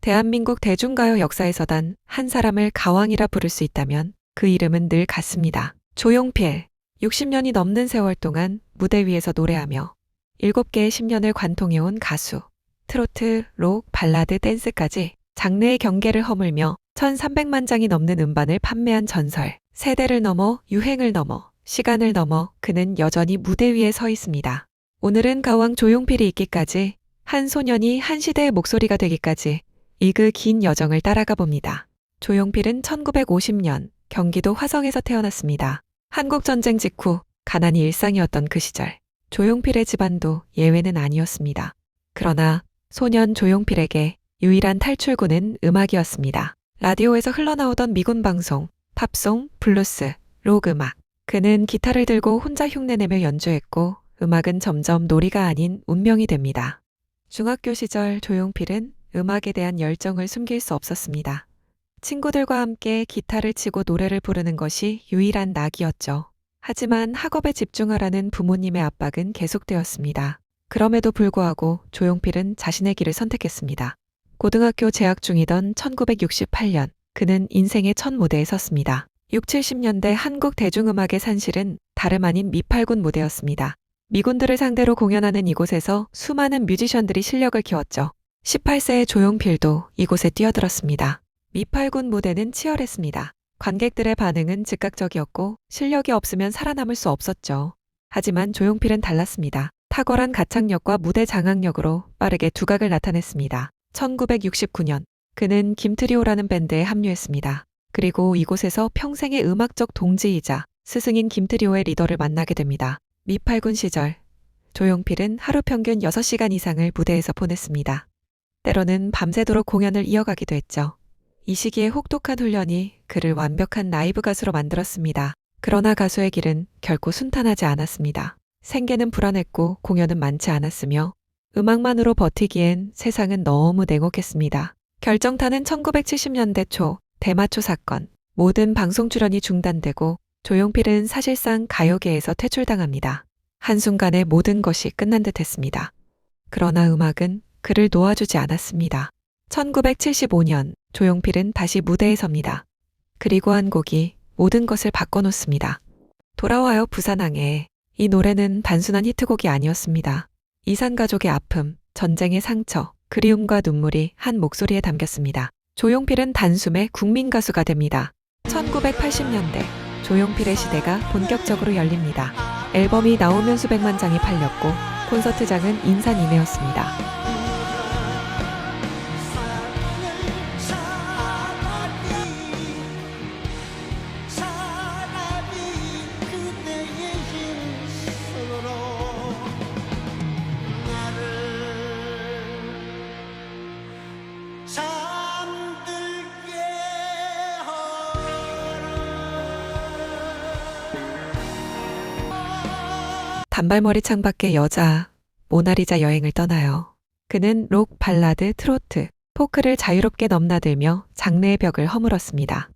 대한민국 대중가요 역사에서 단 한 사람을 가왕이라 부를 수 있다면 그 이름은 늘 같습니다. 조용필. 60년이 넘는 세월 동안 무대 위에서 노래하며 7개의 10년을 관통해온 가수. 트로트, 록, 발라드, 댄스까지 장르의 경계를 허물며 1300만 장이 넘는 음반을 판매한 전설. 세대를 넘어 유행을 넘어 시간을 넘어 그는 여전히 무대 위에 서 있습니다. 오늘은 가왕 조용필이 있기까지 한 소년이 한 시대의 목소리가 되기까지 이 그 긴 여정을 따라가 봅니다. 조용필은 1950년 경기도 화성에서 태어났습니다. 한국전쟁 직후 가난이 일상이었던 그 시절 조용필의 집안도 예외는 아니었습니다. 그러나 소년 조용필에게 유일한 탈출구는 음악이었습니다. 라디오에서 흘러나오던 미군 방송, 팝송, 블루스, 록 음악. 그는 기타를 들고 혼자 흉내내며 연주했고 음악은 점점 놀이가 아닌 운명이 됩니다. 중학교 시절 조용필은 음악에 대한 열정을 숨길 수 없었습니다. 친구들과 함께 기타를 치고 노래를 부르는 것이 유일한 낙이었죠. 하지만 학업에 집중하라는 부모님의 압박은 계속되었습니다. 그럼에도 불구하고 조용필은 자신의 길을 선택했습니다. 고등학교 재학 중이던 1968년 그는 인생의 첫 무대에 섰습니다. 60, 70년대 한국 대중음악의 산실은 다름 아닌 미팔군 무대였습니다. 미군들을 상대로 공연하는 이곳에서 수많은 뮤지션들이 실력을 키웠죠. 18세의 조용필도 이곳에 뛰어들었습니다. 미팔군 무대는 치열했습니다. 관객들의 반응은 즉각적이었고 실력이 없으면 살아남을 수 없었죠. 하지만 조용필은 달랐습니다. 탁월한 가창력과 무대 장악력으로 빠르게 두각을 나타냈습니다. 1969년 그는 김트리오라는 밴드에 합류했습니다. 그리고 이곳에서 평생의 음악적 동지이자 스승인 김트리오의 리더를 만나게 됩니다. 미팔군 시절 조용필은 하루 평균 6시간 이상을 무대에서 보냈습니다. 때로는 밤새도록 공연을 이어가기도 했죠. 이 시기에 혹독한 훈련이 그를 완벽한 라이브 가수로 만들었습니다. 그러나 가수의 길은 결코 순탄하지 않았습니다. 생계는 불안했고 공연은 많지 않았으며 음악만으로 버티기엔 세상은 너무 냉혹했습니다. 결정타는 1970년대 초 대마초 사건. 모든 방송 출연이 중단되고 조용필은 사실상 가요계에서 퇴출당합니다. 한순간에 모든 것이 끝난 듯 했습니다. 그러나 음악은 그를 놓아주지 않았습니다. 1975년 조용필은 다시 무대에 섭니다. 그리고 한 곡이 모든 것을 바꿔놓습니다. 돌아와요 부산항에. 이 노래는 단순한 히트곡이 아니었습니다. 이산가족의 아픔, 전쟁의 상처, 그리움과 눈물이 한 목소리에 담겼습니다. 조용필은 단숨에 국민 가수가 됩니다. 1980년대 조용필의 시대가 본격적으로 열립니다. 앨범이 나오면 수백만 장이 팔렸고 콘서트장은 인산인해였습니다. 단발머리 창밖의 여자, 모나리자 여행을 떠나요. 그는 록, 발라드, 트로트, 포크를 자유롭게 넘나들며 장르의 벽을 허물었습니다.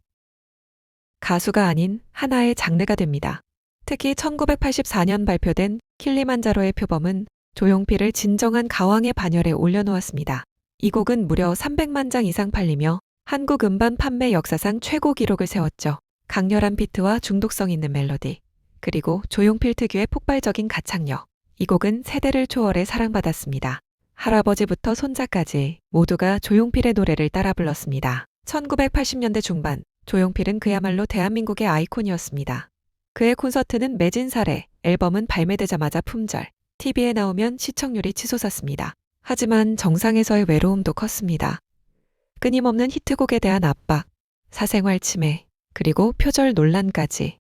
가수가 아닌 하나의 장르가 됩니다. 특히 1984년 발표된 킬리만자로의 표범은 조용필을 진정한 가왕의 반열에 올려놓았습니다. 이 곡은 무려 300만 장 이상 팔리며 한국 음반 판매 역사상 최고 기록을 세웠죠. 강렬한 비트와 중독성 있는 멜로디, 그리고 조용필 특유의 폭발적인 가창력. 이 곡은 세대를 초월해 사랑받았습니다. 할아버지부터 손자까지 모두가 조용필의 노래를 따라 불렀습니다. 1980년대 중반 조용필은 그야말로 대한민국의 아이콘이었습니다. 그의 콘서트는 매진 사례, 앨범은 발매되자마자 품절, TV에 나오면 시청률이 치솟았습니다. 하지만 정상에서의 외로움도 컸습니다. 끊임없는 히트곡에 대한 압박, 사생활 침해, 그리고 표절 논란까지.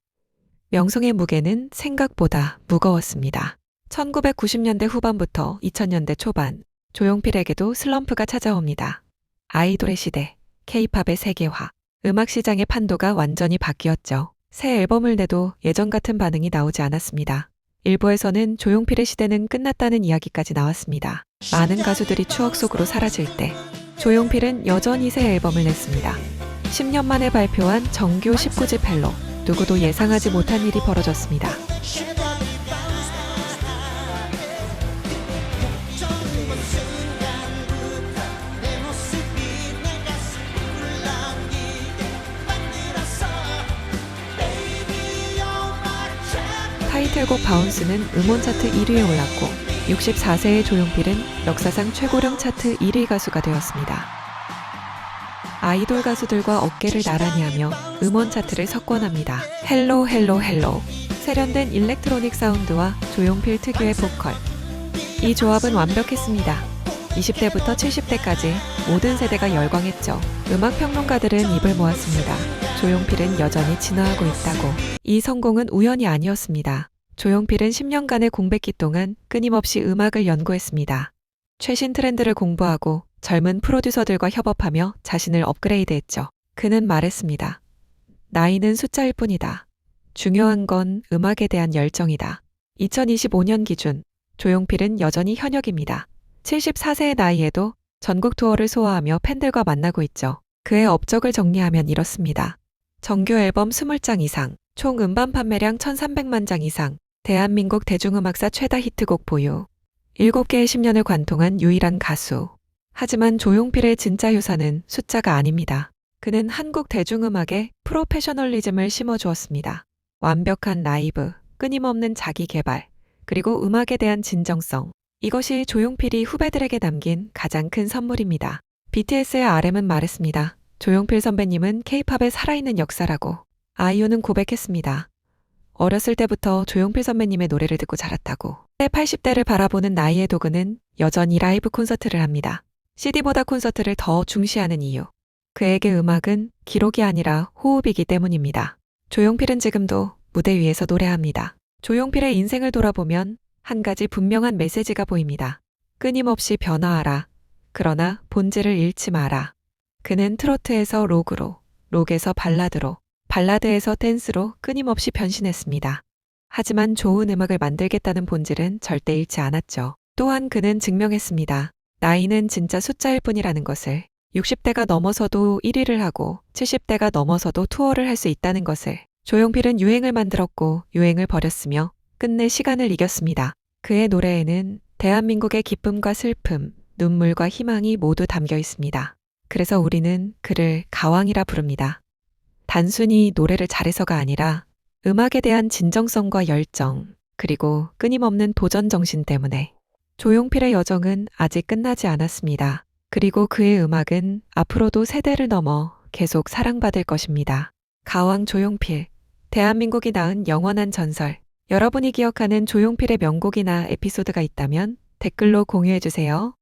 명성의 무게는 생각보다 무거웠습니다. 1990년대 후반부터 2000년대 초반, 조용필에게도 슬럼프가 찾아옵니다. 아이돌의 시대, K-팝의 세계화, 음악 시장의 판도가 완전히 바뀌었죠. 새 앨범을 내도 예전 같은 반응이 나오지 않았습니다. 일부에서는 조용필의 시대는 끝났다는 이야기까지 나왔습니다. 많은 가수들이 추억 속으로 사라질 때, 조용필은 여전히 새 앨범을 냈습니다. 10년 만에 발표한 정규 19집 헬로, 누구도 예상하지 못한 일이 벌어졌습니다. 타이틀곡 바운스는 음원 차트 1위에 올랐고 64세의 조용필은 역사상 최고령 차트 1위 가수가 되었습니다. 아이돌 가수들과 어깨를 나란히 하며 음원 차트를 석권합니다. 헬로 헬로 헬로. 세련된 일렉트로닉 사운드와 조용필 특유의 보컬. 이 조합은 완벽했습니다. 20대부터 70대까지 모든 세대가 열광했죠. 음악 평론가들은 입을 모았습니다. 조용필은 여전히 진화하고 있다고. 이 성공은 우연이 아니었습니다. 조용필은 10년간의 공백기 동안 끊임없이 음악을 연구했습니다. 최신 트렌드를 공부하고 젊은 프로듀서들과 협업하며 자신을 업그레이드했죠. 그는 말했습니다. 나이는 숫자일 뿐이다. 중요한 건 음악에 대한 열정이다. 2025년 기준 조용필은 여전히 현역입니다. 74세의 나이에도 전국 투어를 소화하며 팬들과 만나고 있죠. 그의 업적을 정리하면 이렇습니다. 정규 앨범 20장 이상, 총 음반 판매량 1300만 장 이상, 대한민국 대중음악사 최다 히트곡 보유, 7개의 10년을 관통한 유일한 가수. 하지만 조용필의 진짜 유산은 숫자가 아닙니다. 그는 한국 대중음악에 프로페셔널리즘을 심어주었습니다. 완벽한 라이브, 끊임없는 자기 개발, 그리고 음악에 대한 진정성. 이것이 조용필이 후배들에게 남긴 가장 큰 선물입니다. BTS의 RM은 말했습니다. 조용필 선배님은 K-팝의 살아있는 역사라고. 아이유는 고백했습니다. 어렸을 때부터 조용필 선배님의 노래를 듣고 자랐다고. 80대를 바라보는 나이의 도그는 여전히 라이브 콘서트를 합니다. CD보다 콘서트를 더 중시하는 이유. 그에게 음악은 기록이 아니라 호흡이기 때문입니다. 조용필은 지금도 무대 위에서 노래합니다. 조용필의 인생을 돌아보면 한 가지 분명한 메시지가 보입니다. 끊임없이 변화하라. 그러나 본질을 잃지 마라. 그는 트로트에서 록으로, 록에서 발라드로, 발라드에서 댄스로 끊임없이 변신했습니다. 하지만 좋은 음악을 만들겠다는 본질은 절대 잃지 않았죠. 또한 그는 증명했습니다. 나이는 진짜 숫자일 뿐이라는 것을. 60대가 넘어서도 1위를 하고 70대가 넘어서도 투어를 할 수 있다는 것을. 조용필은 유행을 만들었고 유행을 버렸으며 끝내 시간을 이겼습니다. 그의 노래에는 대한민국의 기쁨과 슬픔, 눈물과 희망이 모두 담겨 있습니다. 그래서 우리는 그를 가왕이라 부릅니다. 단순히 노래를 잘해서가 아니라 음악에 대한 진정성과 열정, 그리고 끊임없는 도전 정신 때문에. 조용필의 여정은 아직 끝나지 않았습니다. 그리고 그의 음악은 앞으로도 세대를 넘어 계속 사랑받을 것입니다. 가왕 조용필, 대한민국이 낳은 영원한 전설. 여러분이 기억하는 조용필의 명곡이나 에피소드가 있다면 댓글로 공유해주세요.